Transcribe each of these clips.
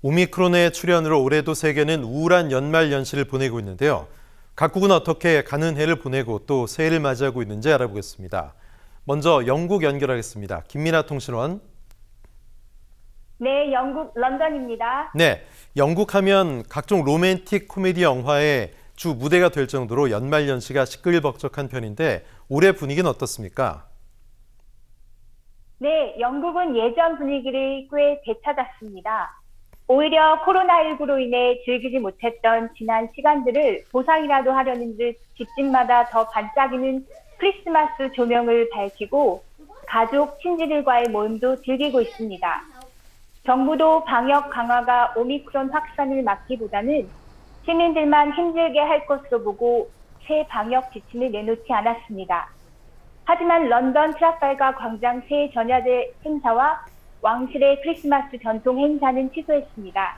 오미크론의 출현으로 올해도 세계는 우울한 연말 연시를 보내고 있는데요. 각국은 어떻게 가는 해를 보내고 또 새해를 맞이하고 있는지 알아보겠습니다. 먼저 영국 연결하겠습니다. 김민아 통신원. 네, 영국 런던입니다. 네, 영국 하면 각종 로맨틱 코미디 영화의 주 무대가 될 정도로 연말 연시가 시끌벅적한 편인데 올해 분위기는 어떻습니까? 네, 영국은 예전 분위기를 꽤 되찾았습니다. 오히려 코로나19로 인해 즐기지 못했던 지난 시간들을 보상이라도 하려는 듯 집집마다 더 반짝이는 크리스마스 조명을 밝히고 가족, 친지들과의 모임도 즐기고 있습니다. 정부도 방역 강화가 오미크론 확산을 막기보다는 시민들만 힘들게 할 것으로 보고 새 방역 지침을 내놓지 않았습니다. 하지만 런던 트라팔가 광장 새해 전야제 행사와 왕실의 크리스마스 전통 행사는 취소했습니다.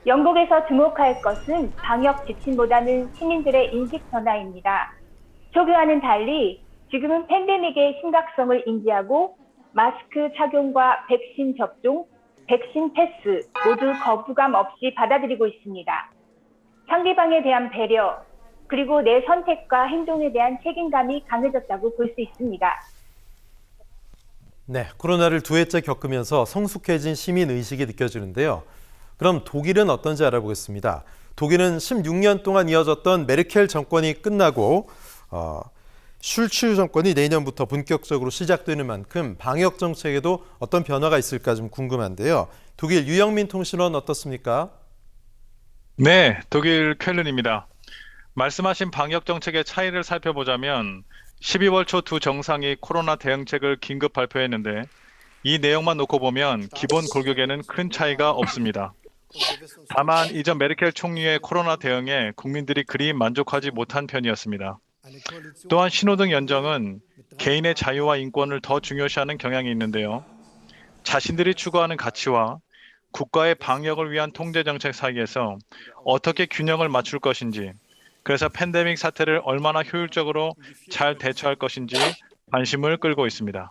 영국에서 주목할 것은 방역 지침보다는 시민들의 인식 변화입니다. 초기와는 달리 지금은 팬데믹의 심각성을 인지하고 마스크 착용과 백신 접종, 백신 패스 모두 거부감 없이 받아들이고 있습니다. 상대방에 대한 배려, 그리고 내 선택과 행동에 대한 책임감이 강해졌다고 볼 수 있습니다. 네, 코로나를 두 해째 겪으면서 성숙해진 시민 의식이 느껴지는데요. 그럼 독일은 어떤지 알아보겠습니다. 독일은 16년 동안 이어졌던 메르켈 정권이 끝나고 슐츠 정권이 내년부터 본격적으로 시작되는 만큼 방역 정책에도 어떤 변화가 있을까 좀 궁금한데요. 독일 유영민 통신원 어떻습니까? 네, 독일 쾰른입니다. 말씀하신 방역 정책의 차이를 살펴보자면 12월 초 두 정상이 코로나 대응책을 긴급 발표했는데 이 내용만 놓고 보면 기본 골격에는 큰 차이가 없습니다. 다만 이전 메르켈 총리의 코로나 대응에 국민들이 그리 만족하지 못한 편이었습니다. 또한 신호등 연정은 개인의 자유와 인권을 더 중요시하는 경향이 있는데요. 자신들이 추구하는 가치와 국가의 방역을 위한 통제 정책 사이에서 어떻게 균형을 맞출 것인지, 그래서 팬데믹 사태를 얼마나 효율적으로 잘 대처할 것인지 관심을 끌고 있습니다.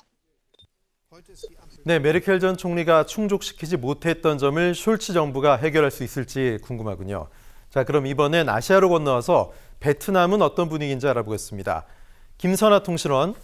네, 메르켈 전 총리가 충족시키지 못했던 점을 숄츠 정부가 해결할 수 있을지 궁금하군요. 자, 그럼 이번엔 아시아로 건너와서 베트남은 어떤 분위기인지 알아보겠습니다. 김선아 통신원.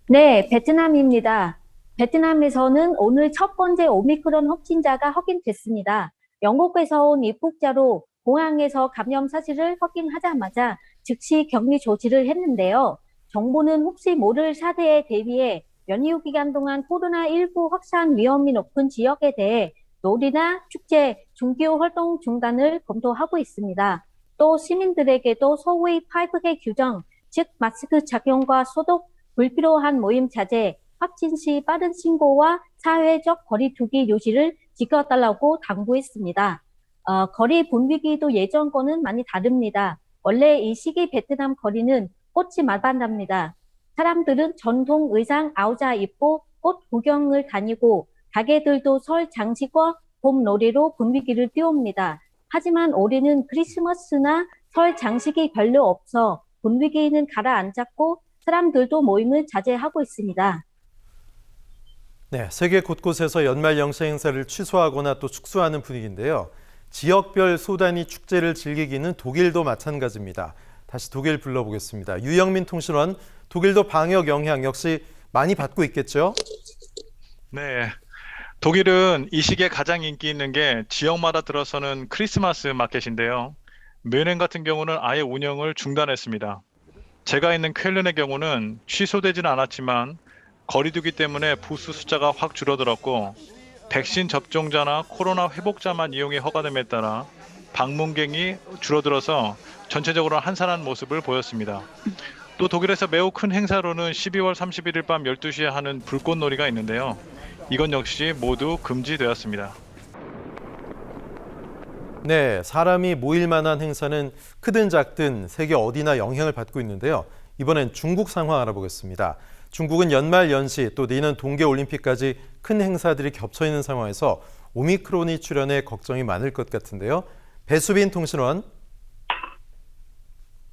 네, 베트남입니다. 베트남에서는 오늘 첫 번째 오미크론 확진자가 확인됐습니다. 영국에서 온 입국자로 공항에서 감염 사실을 확인하자마자 즉시 격리 조치를 했는데요. 정부는 혹시 모를 사태에 대비해 연휴 기간 동안 코로나19 확산 위험이 높은 지역에 대해 놀이나 축제, 종교 활동 중단을 검토하고 있습니다. 또 시민들에게도 소위 5K 규정, 즉 마스크 착용과 소독, 불필요한 모임 자제, 확진 시 빠른 신고와 사회적 거리두기 유지를 지켜달라고 당부했습니다. 거리 분위기도 예전과는 많이 다릅니다. 원래 이 시기 베트남 거리는 꽃이 만발합니다. 사람들은 전통 의상 아우자 입고 꽃 구경을 다니고 가게들도 설 장식과 봄 놀이로 분위기를 띄웁니다. 하지만 올해는 크리스마스나 설 장식이 별로 없어 분위기는 가라앉았고 사람들도 모임을 자제하고 있습니다. 네, 세계 곳곳에서 연말 영시 행사를 취소하거나 또 축소하는 분위기인데요. 지역별 소단위 축제를 즐기기는 독일도 마찬가지입니다. 다시 독일 불러보겠습니다. 유영민 통신원, 독일도 방역 영향 역시 많이 받고 있겠죠? 네, 독일은 이 시기에 가장 인기 있는 게 지역마다 들어서는 크리스마스 마켓인데요. 뮌헨 같은 경우는 아예 운영을 중단했습니다. 제가 있는 쾰른의 경우는 취소되지는 않았지만 거리두기 때문에 부스 숫자가 확 줄어들었고 백신 접종자나 코로나 회복자만 이용이 허가됨에 따라 방문객이 줄어들어서 전체적으로 한산한 모습을 보였습니다. 또 독일에서 매우 큰 행사로는 12월 31일 밤 12시에 하는 불꽃놀이가 있는데요. 이건 역시 모두 금지되었습니다. 네, 사람이 모일 만한 행사는 크든 작든 세계 어디나 영향을 받고 있는데요. 이번엔 중국 상황 알아보겠습니다. 중국은 연말 연시 또 내년 동계올림픽까지 큰 행사들이 겹쳐 있는 상황에서 오미크론이 출현해 걱정이 많을 것 같은데요. 배수빈 통신원.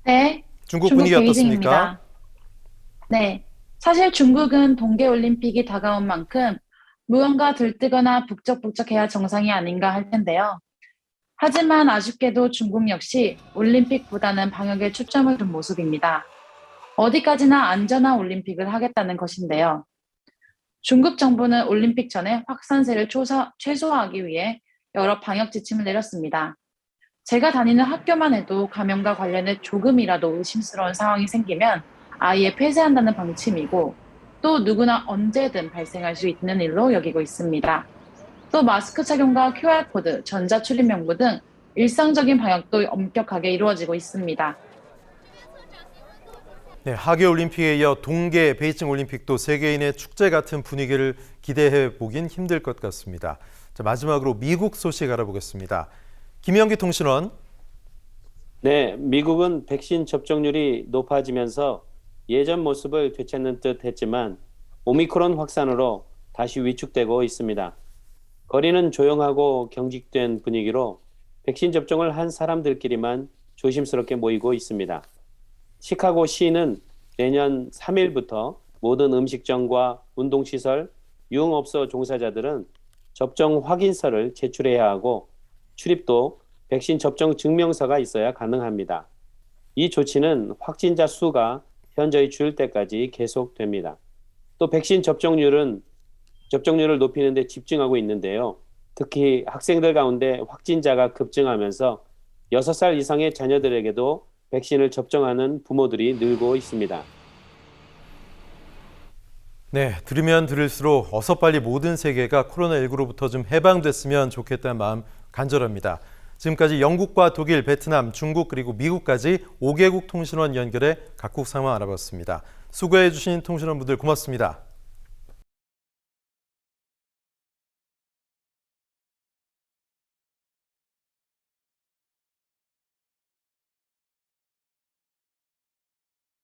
네, 중국 중국 분위기 어떻습니까? 베이징입니다. 네, 사실 중국은 동계올림픽이 다가온 만큼 무언가 들뜨거나 북적북적해야 정상이 아닌가 할 텐데요. 하지만 아쉽게도 중국 역시 올림픽보다는 방역에 초점을 둔 모습입니다. 어디까지나 안전한 올림픽을 하겠다는 것인데요. 중국 정부는 올림픽 전에 확산세를 최소화하기 위해 여러 방역 지침을 내렸습니다. 제가 다니는 학교만 해도 감염과 관련해 조금이라도 의심스러운 상황이 생기면 아예 폐쇄한다는 방침이고 또 누구나 언제든 발생할 수 있는 일로 여기고 있습니다. 또 마스크 착용과 QR코드, 전자출입 명부 등 일상적인 방역도 엄격하게 이루어지고 있습니다. 네, 하계올림픽에 이어 동계 베이징 올림픽도 세계인의 축제 같은 분위기를 기대해 보긴 힘들 것 같습니다. 자, 마지막으로 미국 소식 알아보겠습니다. 김영기 통신원. 네, 미국은 백신 접종률이 높아지면서 예전 모습을 되찾는 듯 했지만 오미크론 확산으로 다시 위축되고 있습니다. 거리는 조용하고 경직된 분위기로 백신 접종을 한 사람들끼리만 조심스럽게 모이고 있습니다. 시카고 시는 내년 3일부터 모든 음식점과 운동시설, 유흥업소 종사자들은 접종 확인서를 제출해야 하고 출입도 백신 접종 증명서가 있어야 가능합니다. 이 조치는 확진자 수가 현저히 줄 때까지 계속됩니다. 또 백신 접종률을 높이는 데 집중하고 있는데요. 특히 학생들 가운데 확진자가 급증하면서 6살 이상의 자녀들에게도 백신을 접종하는 부모들이 늘고 있습니다. 네, 들으면 들을수록 어서 빨리 모든 세계가 코로나19로부터 좀 해방됐으면 좋겠다는 마음 간절합니다. 지금까지 영국과 독일, 베트남, 중국 그리고 미국까지 5개국 통신원 연결해 각국 상황 알아봤습니다. 수고해 주신 통신원분들 고맙습니다.